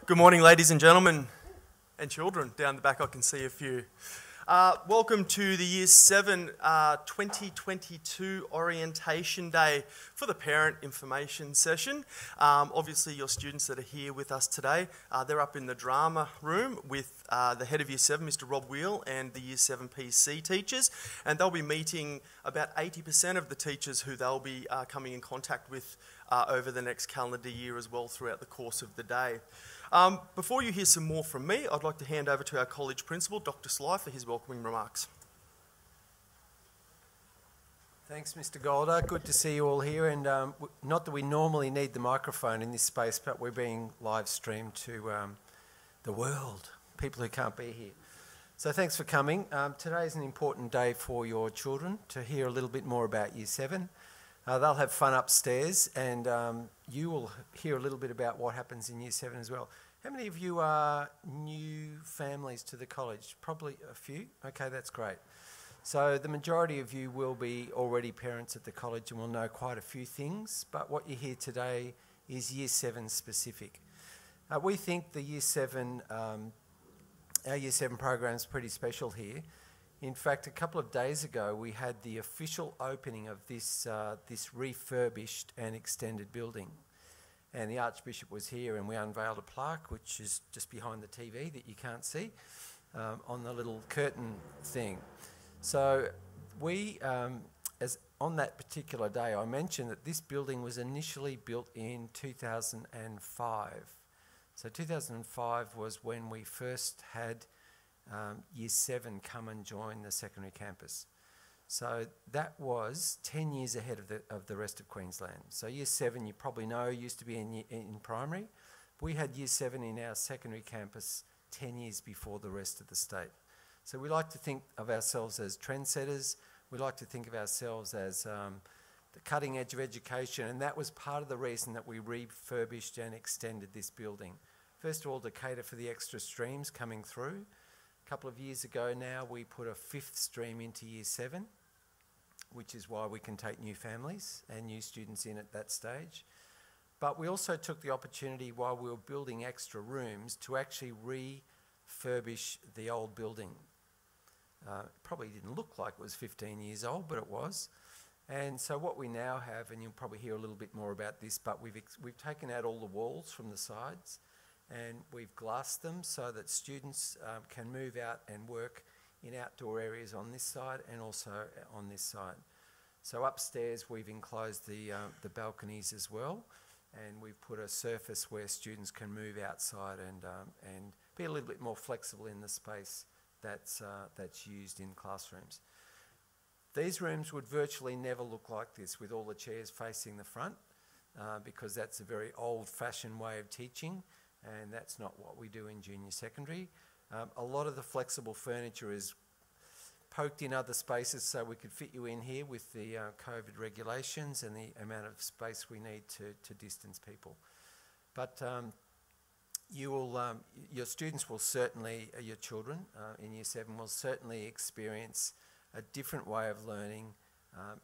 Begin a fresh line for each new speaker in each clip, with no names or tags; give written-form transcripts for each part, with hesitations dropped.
Good morning, ladies and gentlemen, and children. Down the back I can see a few. Welcome to the Year 7 2022 Orientation Day for the Parent Information Session. Obviously your students that are here with us today, they're up in the drama room with the head of Year 7, Mr. Rob Wheel, and the Year 7 PC teachers, and they'll be meeting about 80% of the teachers who they'll be coming in contact with over the next calendar year as well throughout the course of the day. Before you hear some more from me, I'd like to hand over to our college principal, Dr. Sly, for his welcoming remarks.
Thanks, Mr. Golder. Good to see you all here. And not that we normally need the microphone in this space, but we're being live streamed to the world, people who can't be here. So thanks for coming. Today is an important day for your children to hear a little bit more about Year 7. They'll have fun upstairs, and you will hear a little bit about what happens in Year 7 as well. How many of you are new families to the college? Probably a few. Okay, that's great. So the majority of you will be already parents at the college and will know quite a few things, but what you hear today is Year 7 specific. We think the Year 7, our Year 7 program is pretty special here. In fact, a couple of days ago, we had the official opening of this refurbished and extended building. And the Archbishop was here, and we unveiled a plaque, which is just behind the TV that you can't see, on the little curtain thing. So we, on that particular day, I mentioned that this building was initially built in 2005. So 2005 was when we first had Year 7 come and join the secondary campus. So that was 10 years ahead of the rest of Queensland. So Year 7, you probably know, used to be in primary. We had Year 7 in our secondary campus 10 years before the rest of the state. So we like to think of ourselves as trendsetters. We like to think of ourselves as the cutting edge of education, and that was part of the reason that we refurbished and extended this building. First of all, to cater for the extra streams coming through. A couple of years ago now, we put a 5th stream into Year 7, which is why we can take new families and new students in at that stage. But we also took the opportunity while we were building extra rooms to actually refurbish the old building. It probably didn't look like it was 15 years old, but it was. And so what we now have, and you'll probably hear a little bit more about this, but we've taken out all the walls from the sides, and we've glassed them so that students can move out and work in outdoor areas on this side and also on this side. So upstairs we've enclosed the balconies as well, and we've put a surface where students can move outside and be a little bit more flexible in the space that's used in classrooms. These rooms would virtually never look like this with all the chairs facing the front because that's a very old-fashioned way of teaching. And that's not what we do in junior secondary. A lot of the flexible furniture is poked in other spaces so we could fit you in here with the COVID regulations and the amount of space we need to distance people. But your students will certainly, your children in Year 7 will certainly experience a different way of learning.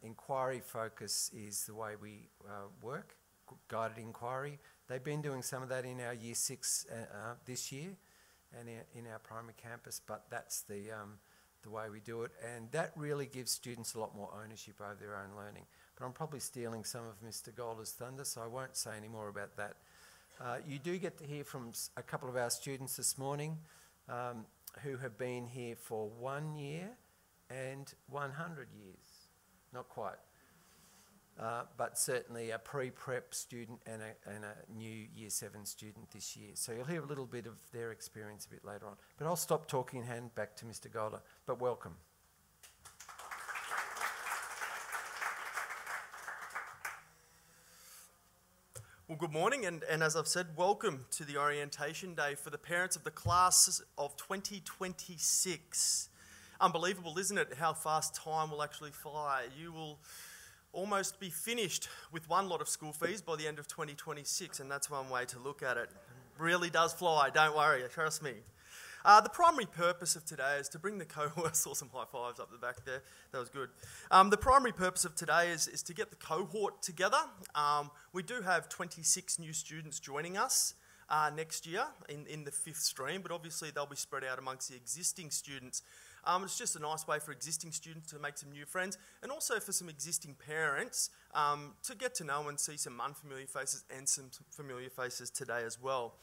Inquiry focus is the way we work, guided inquiry. They've been doing some of that in our Year 6 this year and in our primary campus, but that's the way we do it. And that really gives students a lot more ownership over their own learning. But I'm probably stealing some of Mr. Golder's thunder, so I won't say any more about that. You do get to hear from a couple of our students this morning who have been here for 1 year and 100 years. Not quite. But certainly a pre-prep student and a new Year 7 student this year. So you'll hear a little bit of their experience a bit later on. But I'll stop talking and hand back to Mr. Golder. But welcome.
Well, good morning, and as I've said, welcome to the Orientation Day for the parents of the class of 2026. Unbelievable, isn't it, how fast time will actually fly? You will almost be finished with one lot of school fees by the end of 2026, and that's one way to look at it. It really does fly, don't worry, trust me. The primary purpose of today is to bring the cohort. I saw some high fives up the back there. That was good. The primary purpose of today is to get the cohort together. We do have 26 new students joining us next year in the 5th stream, but obviously they'll be spread out amongst the existing students. It's just a nice way for existing students to make some new friends, and also for some existing parents to get to know and see some unfamiliar faces and some familiar faces today as well.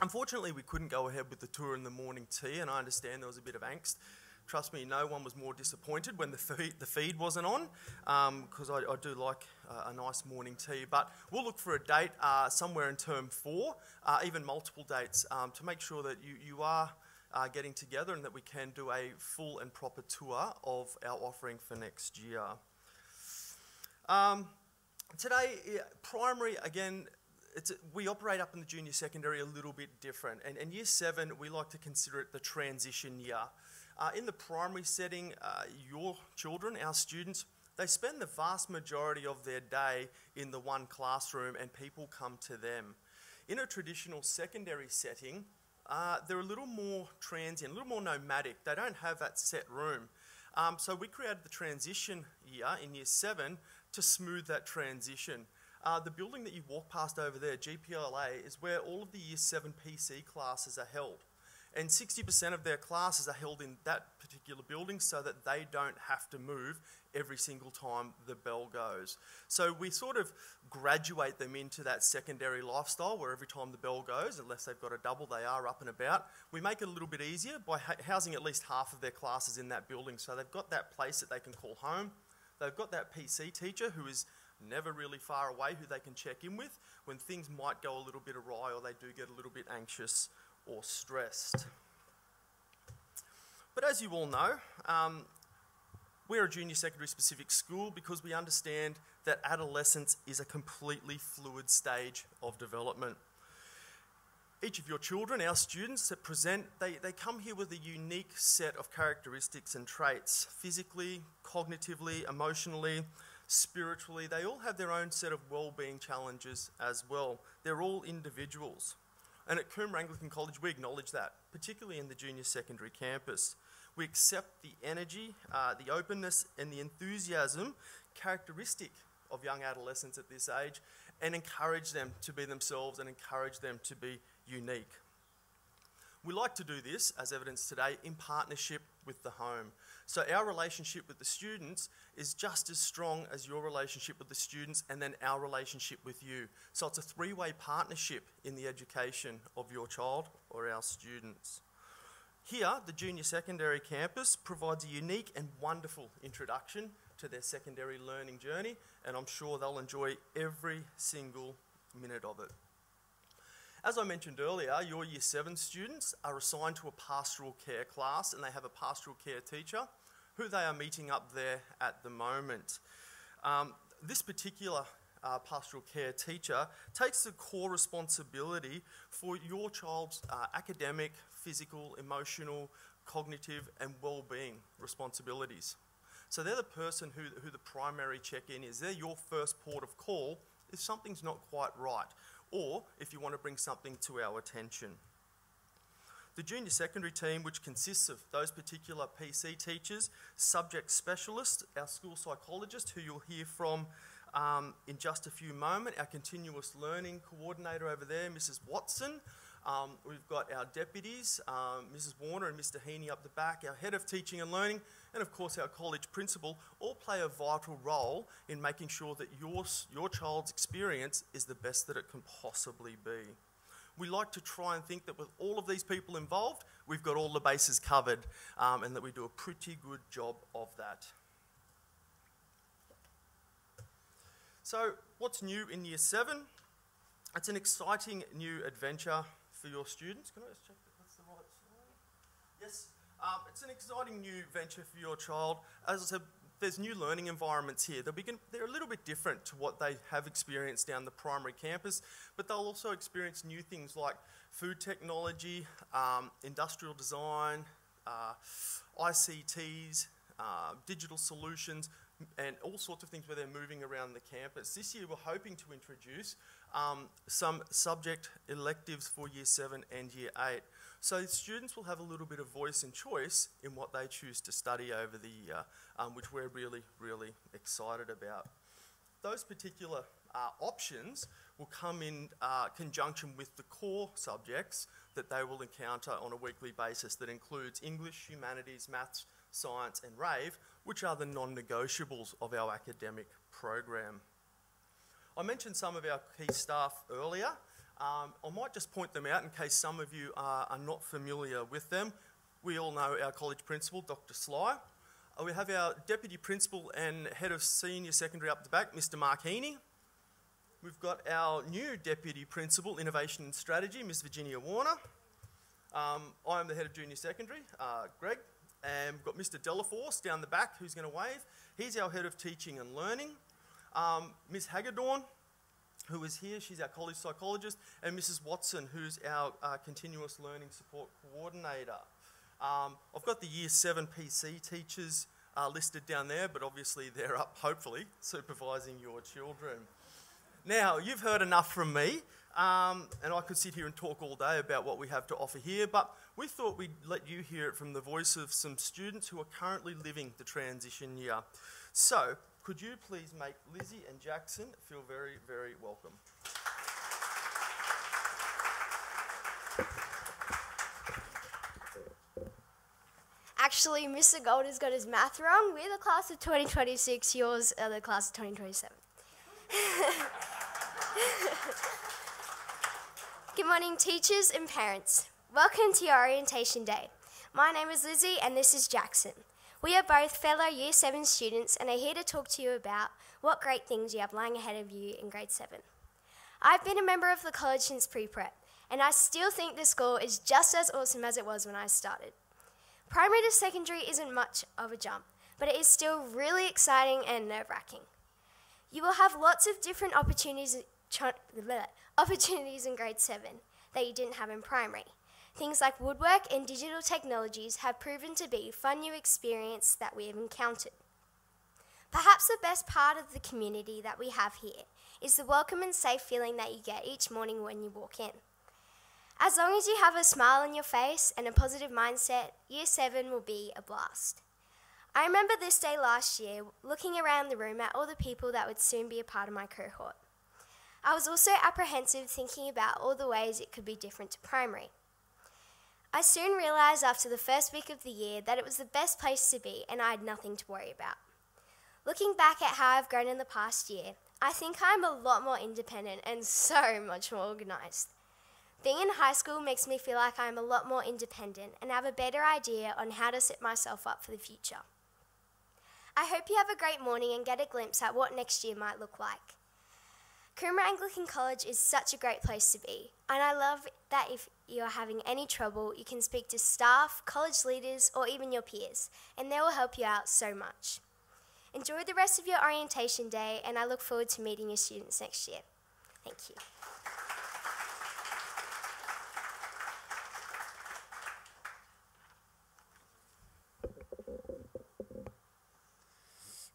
Unfortunately, we couldn't go ahead with the tour in the morning tea, and I understand there was a bit of angst. Trust me, no one was more disappointed when the feed wasn't on, because I do like a nice morning tea. But we'll look for a date somewhere in term 4, even multiple dates, to make sure that you are getting together and that we can do a full and proper tour of our offering for next year. Today, primary, again, we operate up in the junior secondary a little bit different. And year 7, we like to consider it the transition year. In the primary setting, your children, our students, they spend the vast majority of their day in the one classroom and people come to them. In a traditional secondary setting, they're a little more transient, a little more nomadic. They don't have that set room. So we created the transition year in year 7 to smooth that transition. The building that you walk past over there, GPLA, is where all of the year 7 PC classes are held. And 60% of their classes are held in that particular building so that they don't have to move every single time the bell goes. So we sort of graduate them into that secondary lifestyle where every time the bell goes, unless they've got a double, they are up and about. We make it a little bit easier by housing at least half of their classes in that building. So they've got that place that they can call home. They've got that PC teacher who is never really far away, who they can check in with when things might go a little bit awry or they do get a little bit anxious or stressed. But as you all know, we're a junior secondary specific school because we understand that adolescence is a completely fluid stage of development. Each of your children, our students that present, they come here with a unique set of characteristics and traits. Physically, cognitively, emotionally, spiritually, they all have their own set of well-being challenges as well. They're all individuals. And at Coomber Anglican College, we acknowledge that, particularly in the junior secondary campus. We accept the energy, the openness and the enthusiasm characteristic of young adolescents at this age and encourage them to be themselves and encourage them to be unique. We like to do this, as evidenced today, in partnership with the home. So our relationship with the students is just as strong as your relationship with the students and then our relationship with you. So it's a 3-way partnership in the education of your child or our students. Here, the junior secondary campus provides a unique and wonderful introduction to their secondary learning journey, and I'm sure they'll enjoy every single minute of it. As I mentioned earlier, your Year 7 students are assigned to a Pastoral Care class and they have a Pastoral Care teacher who they are meeting up there at the moment. This particular Pastoral Care teacher takes the core responsibility for your child's academic, physical, emotional, cognitive and well-being responsibilities. So they're the person who the primary check-in is. They're your first port of call if something's not quite right, or if you want to bring something to our attention. The junior secondary team, which consists of those particular PC teachers, subject specialists, our school psychologist, who you'll hear from in just a few moments, our continuous learning coordinator over there, Mrs. Watson. We've got our deputies, Mrs. Warner and Mr. Heaney up the back, our head of teaching and learning, and of course our college principal, all play a vital role in making sure that your child's experience is the best that it can possibly be. We like to try and think that with all of these people involved, we've got all the bases covered and that we do a pretty good job of that. So what's new in Year 7? It's an exciting new adventure for your students. Can I just check that that's the right slide? Yes. It's an exciting new venture for your child. As I said, there's new learning environments here. They're a little bit different to what they have experienced down the primary campus, but they'll also experience new things like food technology, industrial design, ICTs, digital solutions, and all sorts of things where they're moving around the campus. This year we're hoping to introduce some subject electives for Year 7 and Year 8. So students will have a little bit of voice and choice in what they choose to study over the year, which we're really, really excited about. Those particular options will come in conjunction with the core subjects that they will encounter on a weekly basis that includes English, humanities, maths, science and rave, which are the non-negotiables of our academic program. I mentioned some of our key staff earlier. I might just point them out in case some of you are not familiar with them. We all know our college principal, Dr. Sly. We have our Deputy Principal and Head of Senior Secondary up the back, Mr. Mark Heaney. We've got our new Deputy Principal, Innovation and Strategy, Ms. Virginia Warner. I am the Head of Junior Secondary, Greg. And we've got Mr. Delaforce down the back who's going to wave. He's our Head of Teaching and Learning. Ms. Hagedorn, who is here, she's our college psychologist. And Mrs. Watson, who's our Continuous Learning Support Coordinator. I've got the Year 7 PC teachers listed down there, but obviously they're up, hopefully, supervising your children. Now, you've heard enough from me, and I could sit here and talk all day about what we have to offer here, but we thought we'd let you hear it from the voice of some students who are currently living the transition year. So, could you please make Lizzie and Jackson feel very, very welcome.
Actually, Mr. Gold has got his math wrong. We're the class of 2026, yours are the class of 2027. Good morning, teachers and parents. Welcome to your orientation day. My name is Lizzie and this is Jackson. We are both fellow Year 7 students and are here to talk to you about what great things you have lying ahead of you in grade 7. I've been a member of the college since pre-prep, and I still think the school is just as awesome as it was when I started. Primary to secondary isn't much of a jump, but it is still really exciting and nerve-wracking. You will have lots of different opportunities in grade 7 that you didn't have in primary. Things like woodwork and digital technologies have proven to be fun new experience that we have encountered. Perhaps the best part of the community that we have here is the welcome and safe feeling that you get each morning when you walk in. As long as you have a smile on your face and a positive mindset, Year 7 will be a blast. I remember this day last year looking around the room at all the people that would soon be a part of my cohort. I was also apprehensive thinking about all the ways it could be different to primary. I soon realised after the first week of the year that it was the best place to be and I had nothing to worry about. Looking back at how I've grown in the past year, I think I'm a lot more independent and so much more organised. Being in high school makes me feel like I'm a lot more independent and have a better idea on how to set myself up for the future. I hope you have a great morning and get a glimpse at what next year might look like. Coomera Anglican College is such a great place to be, and I love that if you're having any trouble, you can speak to staff, college leaders, or even your peers, and they will help you out so much. Enjoy the rest of your orientation day, and I look forward to meeting your students next year. Thank you.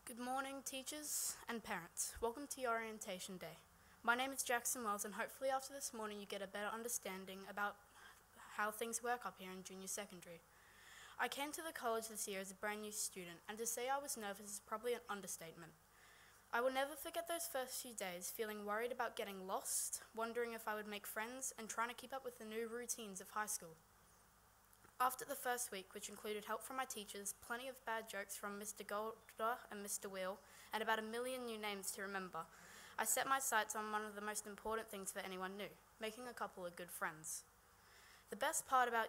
Good morning, teachers and parents. Welcome to your orientation day. My name is Jackson Wells, and hopefully after this morning you get a better understanding about how things work up here in junior secondary. I came to the college this year as a brand new student, and to say I was nervous is probably an understatement. I will never forget those first few days, feeling worried about getting lost, wondering if I would make friends, and trying to keep up with the new routines of high school. After the first week, which included help from my teachers, plenty of bad jokes from Mr. Golder and Mr. Wheel, and about 1 million new names to remember, I set my sights on one of the most important things for anyone new, making a couple of good friends. The best part about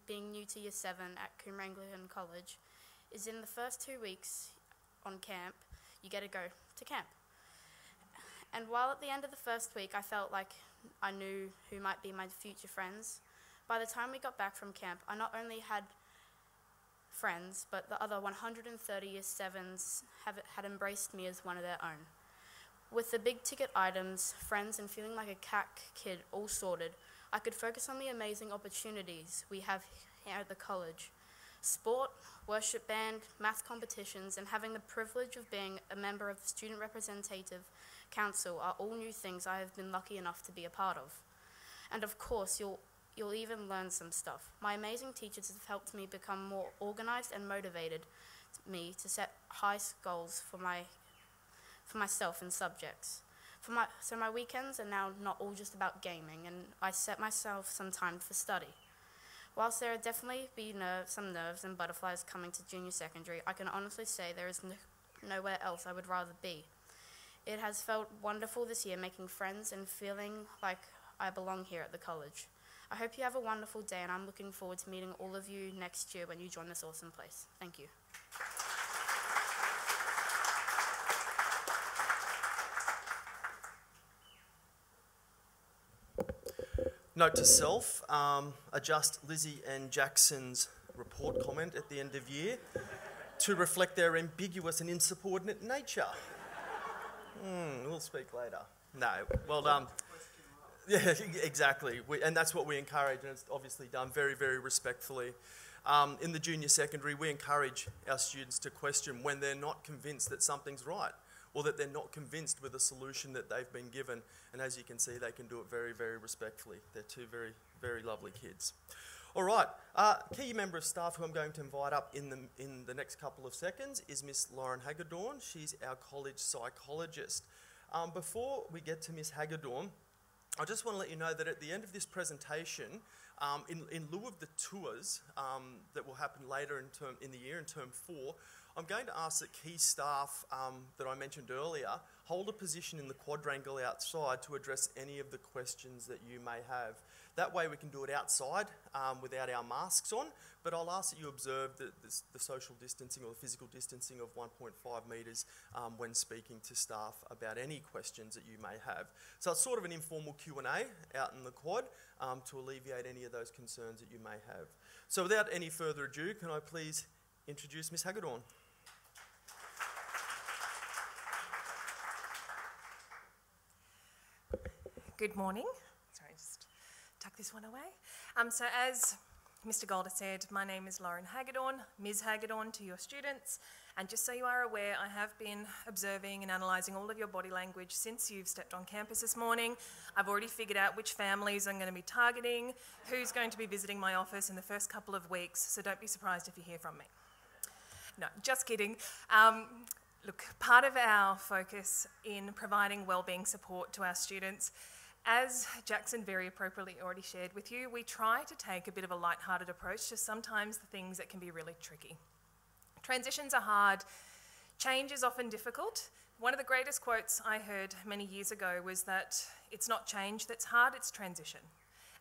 being new to Year 7 at Coomera Anglican College is in the first 2 weeks on camp, you get to go to camp. And while at the end of the first week I felt like I knew who might be my future friends, by the time we got back from camp, I not only had friends, but the other 130 Year 7s had embraced me as one of their own. With the big ticket items, friends, and feeling like a CAC kid all sorted, I could focus on the amazing opportunities we have here at the college. Sport, worship band, math competitions, and having the privilege of being a member of the Student Representative Council are all new things I have been lucky enough to be a part of. And of course, you'll even learn some stuff. My amazing teachers have helped me become more organised and motivated me to set high goals for myself in subjects. So my weekends are now not all just about gaming, and I set myself some time for study. Whilst there will definitely be some nerves and butterflies coming to junior secondary, I can honestly say there is nowhere else I would rather be. It has felt wonderful this year making friends and feeling like I belong here at the college. I hope you have a wonderful day, and I'm looking forward to meeting all of you next year when you join this awesome place. Thank you.
Note to self, adjust Lizzie and Jackson's report comment at the end of year to reflect their ambiguous and insubordinate nature. We'll speak later. No, well done. Yeah, exactly. And that's what we encourage, and it's obviously done very, very respectfully. In the junior secondary, we encourage our students to question when they're not convinced that something's right, or that they're not convinced with a solution that they've been given. And as you can see, they can do it very, very respectfully. They're two very, very lovely kids. All right, key member of staff who I'm going to invite up in the next couple of seconds is Miss Lauren Hagedorn. She's our college psychologist. Before we get to Miss Hagedorn, I just want to let you know that at the end of this presentation, in lieu of the tours that will happen later in the year, in term 4, I'm going to ask that key staff that I mentioned earlier hold a position in the quadrangle outside to address any of the questions that you may have. That way we can do it outside without our masks on, but I'll ask that you observe the social distancing or the physical distancing of 1.5 metres when speaking to staff about any questions that you may have. So it's sort of an informal Q&A out in the quad to alleviate any of those concerns that you may have. So without any further ado, can I please introduce Miss Hagedorn?
Good morning. Sorry, just tuck this one away. So as Mr. Golder said, my name is Lauren Hagedorn, Ms. Hagedorn to your students, and just so you are aware, I have been observing and analysing all of your body language since you've stepped on campus this morning. I've already figured out which families I'm going to be targeting, who's going to be visiting my office in the first couple of weeks, so don't be surprised if you hear from me. No, just kidding. Look, part of our focus in providing wellbeing support to our students, as Jackson very appropriately already shared with you, we try to take a bit of a light-hearted approach to sometimes the things that can be really tricky. Transitions are hard. Change is often difficult. One of the greatest quotes I heard many years ago was that it's not change that's hard, it's transition.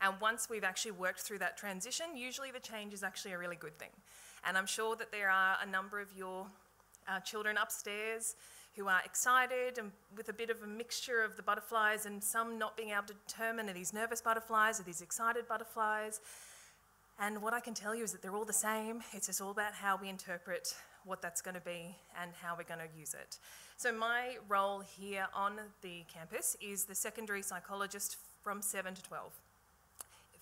And once we've actually worked through that transition, usually the change is actually a really good thing. And I'm sure that there are a number of your children upstairs who are excited and with a bit of a mixture of the butterflies and some not being able to determine are these nervous butterflies or these excited butterflies. And what I can tell you is that they're all the same. It's just all about how we interpret what that's going to be and how we're going to use it. So my role here on the campus is the secondary psychologist from 7 to 12.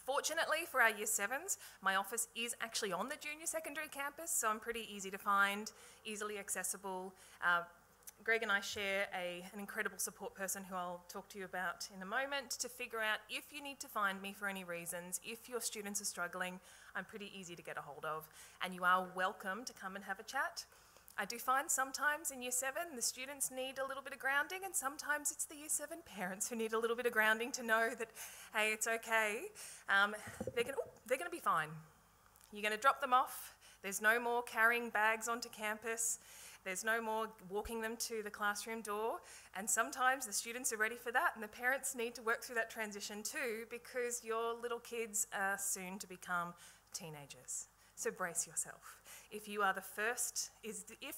Fortunately for our Year 7s, my office is actually on the junior secondary campus, so I'm pretty easy to find, easily accessible. Greg and I share an incredible support person who I'll talk to you about in a moment to figure out if you need to find me for any reasons, if your students are struggling, I'm pretty easy to get a hold of, and you are welcome to come and have a chat. I do find sometimes in Year 7 the students need a little bit of grounding, and sometimes it's the Year 7 parents who need a little bit of grounding to know that, hey, it's okay. They're going to be fine. You're going to drop them off. There's no more carrying bags onto campus. There's no more walking them to the classroom door. And sometimes the students are ready for that, and the parents need to work through that transition too, because your little kids are soon to become teenagers. So brace yourself. If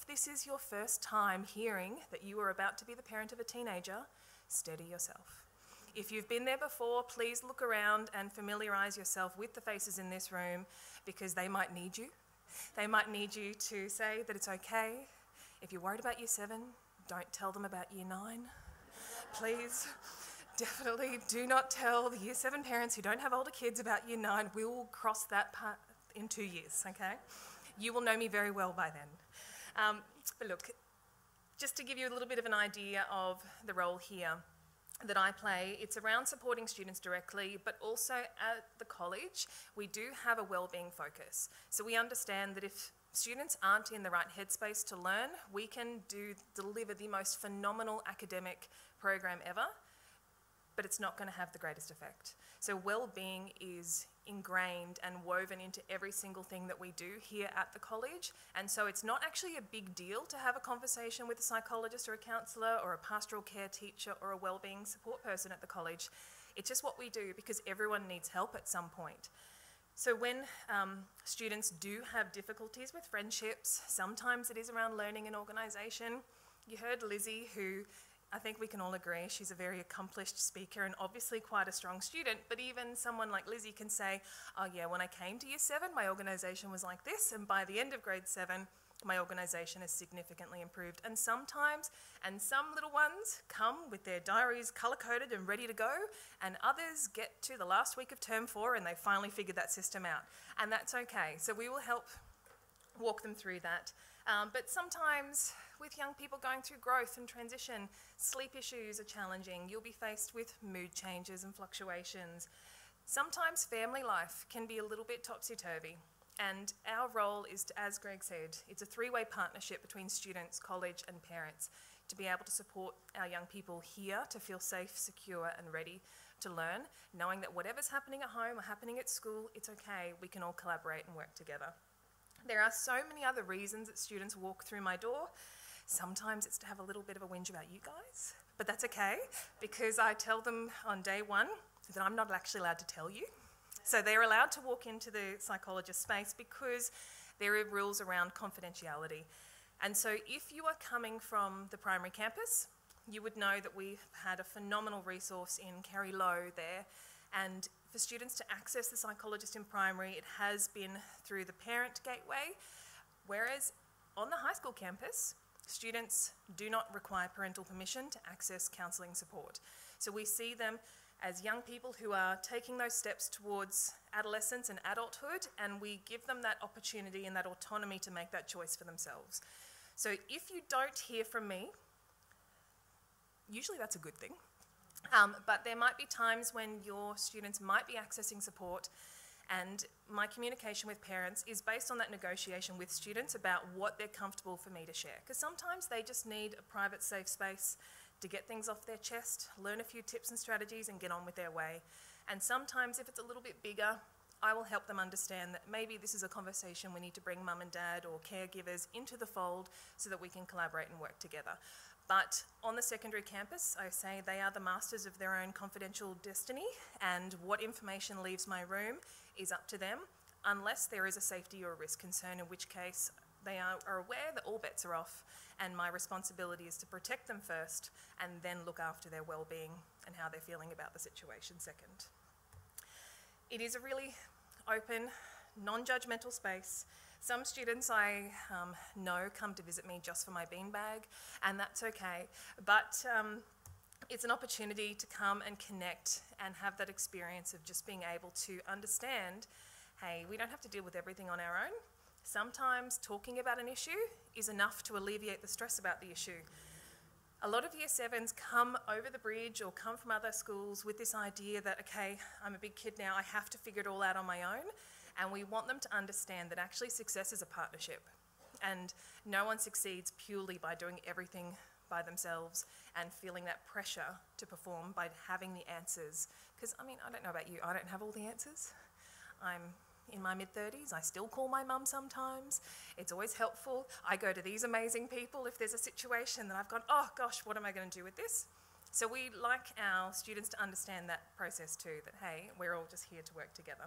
this is your first time hearing that you are about to be the parent of a teenager, steady yourself. If you've been there before, please look around and familiarise yourself with the faces in this room, because they might need you. They might need you to say that it's okay. If you're worried about Year 7, don't tell them about Year 9. Please, definitely do not tell the Year 7 parents who don't have older kids about Year 9. We will cross that part in 2 years, okay? You will know me very well by then. But look, just to give you a little bit of an idea of the role here that I play, it's around supporting students directly, but also at the college, we do have a wellbeing focus. So we understand that if students aren't in the right headspace to learn, we can deliver the most phenomenal academic program ever, but it's not going to have the greatest effect. So well-being is ingrained and woven into every single thing that we do here at the college, and so it's not actually a big deal to have a conversation with a psychologist or a counsellor or a pastoral care teacher or a well-being support person at the college. It's just what we do because everyone needs help at some point. So when students do have difficulties with friendships, sometimes it is around learning and organisation. You heard Lizzie, who I think we can all agree she's a very accomplished speaker and obviously quite a strong student, but even someone like Lizzie can say, oh yeah, when I came to year 7, my organisation was like this, and by the end of grade 7, my organisation has significantly improved. And sometimes, and some little ones come with their diaries colour-coded and ready to go, and others get to the last week of term 4 and they finally figured that system out. And that's okay. So we will help walk them through that. But sometimes with young people going through growth and transition, sleep issues are challenging. You'll be faced with mood changes and fluctuations. Sometimes family life can be a little bit topsy-turvy. And our role is to, as Greg said, it's a 3-way partnership between students, college and parents to be able to support our young people here to feel safe, secure and ready to learn, knowing that whatever's happening at home or happening at school, it's okay, we can all collaborate and work together. There are so many other reasons that students walk through my door. Sometimes it's to have a little bit of a whinge about you guys, but that's okay because I tell them on day 1 that I'm not actually allowed to tell you. So they're allowed to walk into the psychologist space because there are rules around confidentiality. And so if you are coming from the primary campus, you would know that we've had a phenomenal resource in Carrie Lowe there. And for students to access the psychologist in primary, it has been through the parent gateway, whereas on the high school campus, students do not require parental permission to access counselling support. So we see them as young people who are taking those steps towards adolescence and adulthood, and we give them that opportunity and that autonomy to make that choice for themselves. So if you don't hear from me, usually that's a good thing, but there might be times when your students might be accessing support, and my communication with parents is based on that negotiation with students about what they're comfortable for me to share, because sometimes they just need a private, safe space to get things off their chest, learn a few tips and strategies and get on with their way. And sometimes if it's a little bit bigger, I will help them understand that maybe this is a conversation we need to bring mum and dad or caregivers into the fold so that we can collaborate and work together. But on the secondary campus, I say they are the masters of their own confidential destiny, and what information leaves my room is up to them, unless there is a safety or a risk concern, in which case they are aware that all bets are off, and my responsibility is to protect them first and then look after their well-being and how they're feeling about the situation second. It is a really open, non-judgmental space. Some students I know come to visit me just for my beanbag, and that's okay. But it's an opportunity to come and connect and have that experience of just being able to understand, hey, we don't have to deal with everything on our own. Sometimes talking about an issue is enough to alleviate the stress about the issue. A lot of year 7s come over the bridge or come from other schools with this idea that, okay, I'm a big kid now, I have to figure it all out on my own. And we want them to understand that actually success is a partnership. And no one succeeds purely by doing everything by themselves and feeling that pressure to perform by having the answers. Because, I mean, I don't know about you, I don't have all the answers. I'm in my mid-30s, I still call my mum sometimes. It's always helpful. I go to these amazing people if there's a situation that I've gone, oh gosh, what am I going to do with this? So we like our students to understand that process too, that hey, we're all just here to work together.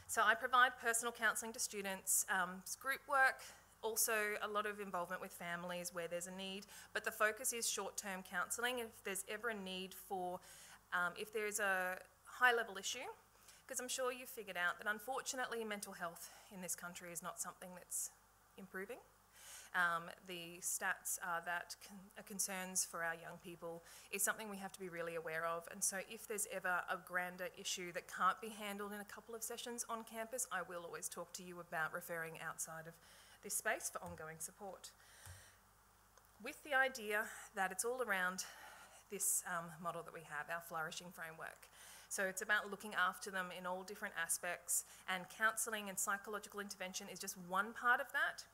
So I provide personal counselling to students, group work, also a lot of involvement with families where there's a need, but the focus is short-term counselling. If there's ever a need for, if there's a high-level issue, because I'm sure you've figured out that unfortunately mental health in this country is not something that's improving. The stats are that concerns for our young people is something we have to be really aware of, and so if there's ever a grander issue that can't be handled in a couple of sessions on campus, I will always talk to you about referring outside of this space for ongoing support. With the idea that it's all around this model that we have, our flourishing framework. So it's about looking after them in all different aspects, and counselling and psychological intervention is just one part of that.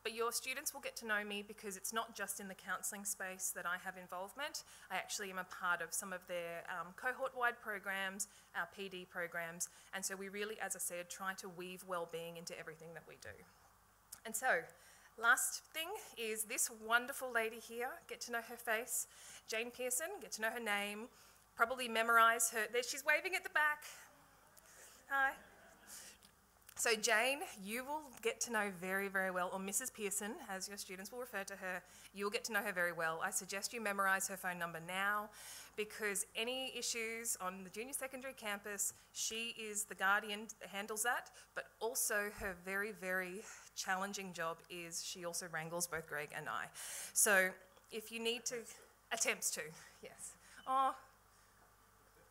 But your students will get to know me because it's not just in the counselling space that I have involvement. I actually am a part of some of their cohort-wide programs, our PD programs, and so we really, as I said, try to weave well-being into everything that we do. And so, last thing is this wonderful lady here, get to know her face. Jane Pearson, get to know her name, probably memorise her, there she's waving at the back. Hi. So Jane, you will get to know very, very well, or Mrs. Pearson, as your students will refer to her, you will get to know her very well. I suggest you memorise her phone number now, because any issues on the junior secondary campus, she is the guardian that handles that, but also her very, very challenging job is she also wrangles both Greg and I. So if you need to, attempts to, yes. Oh,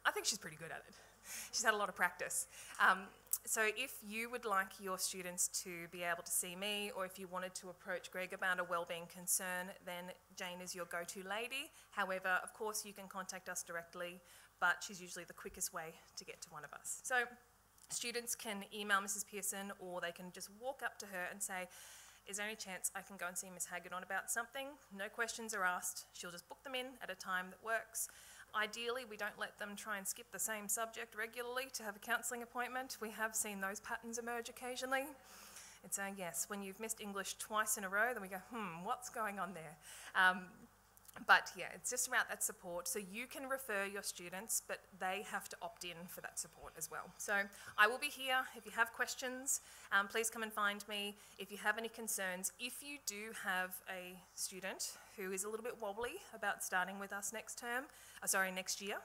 I think she's pretty good at it. She's had a lot of practice. So if you would like your students to be able to see me, or if you wanted to approach Greg about a wellbeing concern, then Jane is your go-to lady. However, of course, you can contact us directly, but she's usually the quickest way to get to one of us. So students can email Mrs. Pearson, or they can just walk up to her and say, is there any chance I can go and see Miss Hagedorn about something? No questions are asked. She'll just book them in at a time that works. Ideally, we don't let them try and skip the same subject regularly to have a counselling appointment. We have seen those patterns emerge occasionally. It's a yes, when you've missed English twice in a row, then we go, what's going on there? But yeah, it's just about that support. So you can refer your students, but they have to opt in for that support as well. So I will be here. If you have questions, please come and find me. If you have any concerns, if you do have a student who is a little bit wobbly about starting with us next year,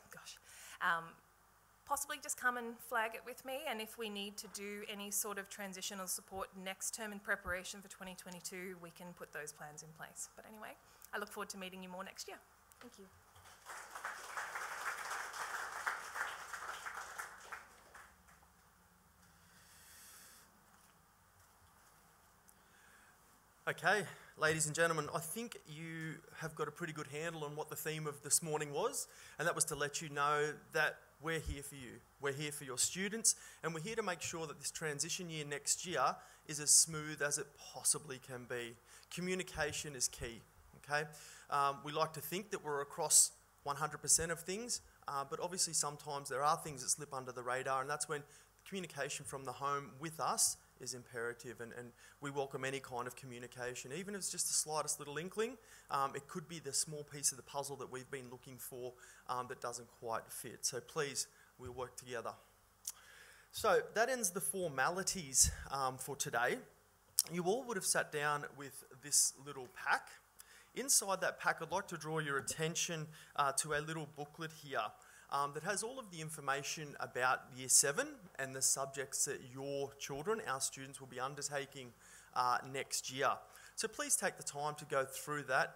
possibly just come and flag it with me, and if we need to do any sort of transitional support next term in preparation for 2022, we can put those plans in place. But anyway, I look forward to meeting you more next year. Thank you.
Okay, ladies and gentlemen, I think you have got a pretty good handle on what the theme of this morning was, and that was to let you know that we're here for you. We're here for your students, and we're here to make sure that this transition year next year is as smooth as it possibly can be. Communication is key, okay? We like to think that we're across 100% of things, but obviously sometimes there are things that slip under the radar, and that's when communication from the home with us is imperative, and we welcome any kind of communication, even if it's just the slightest little inkling. It could be the small piece of the puzzle that we've been looking for that doesn't quite fit. So please, we'll work together. So that ends the formalities for today. You all would have sat down with this little pack. Inside that pack, I'd like to draw your attention to a little booklet here that has all of the information about Year 7 and the subjects that your children, our students, will be undertaking next year. So please take the time to go through that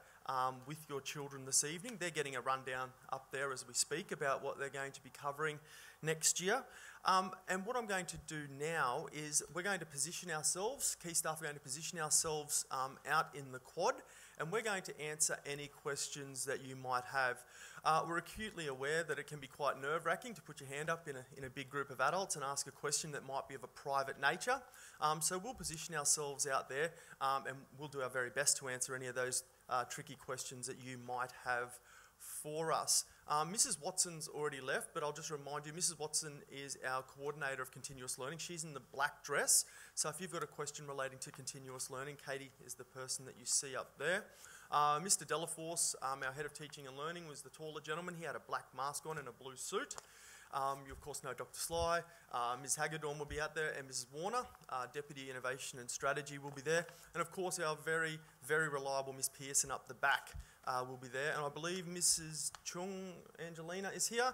with your children this evening. They're getting a rundown up there as we speak about what they're going to be covering next year. And what I'm going to do now is we're going to position ourselves, key staff are going to position ourselves out in the quad, and we're going to answer any questions that you might have. We're acutely aware that it can be quite nerve-wracking to put your hand up in a big group of adults and ask a question that might be of a private nature. So we'll position ourselves out there and we'll do our very best to answer any of those tricky questions that you might have for us. Mrs. Watson's already left, but I'll just remind you, Mrs. Watson is our coordinator of continuous learning. She's in the black dress, so if you've got a question relating to continuous learning, Katie is the person that you see up there. Mr. Delaforce, our head of teaching and learning, was the taller gentleman. He had a black mask on and a blue suit. You of course know Dr. Sly, Ms. Hagedorn will be out there, and Mrs. Warner, Deputy Innovation and Strategy, will be there. And of course our very, very reliable Miss Pearson up the back will be there. And I believe Mrs. Chung Angelina is here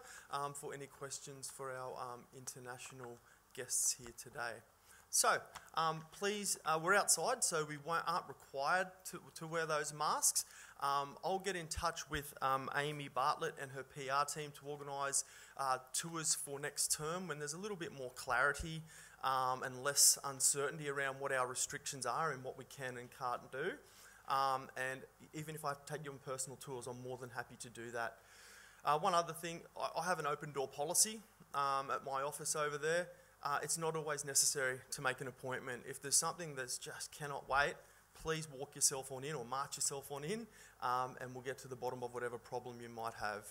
for any questions for our international guests here today. So please, we're outside, so we aren't required to wear those masks. I'll get in touch with Amy Bartlett and her PR team to organise tours for next term when there's a little bit more clarity and less uncertainty around what our restrictions are and what we can and can't do. And even if I have to take you on personal tours, I'm more than happy to do that. One other thing, I have an open door policy. at my office over there. It's not always necessary to make an appointment. If there's something that's just cannot wait, please walk yourself on in or march yourself on in, and we'll get to the bottom of whatever problem you might have.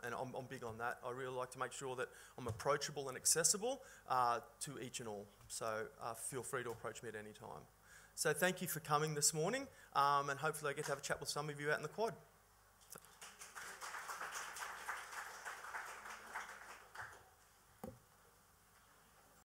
And I'm big on that. I really like to make sure that I'm approachable and accessible to each and all. So feel free to approach me at any time. So thank you for coming this morning, and hopefully I get to have a chat with some of you out in the quad.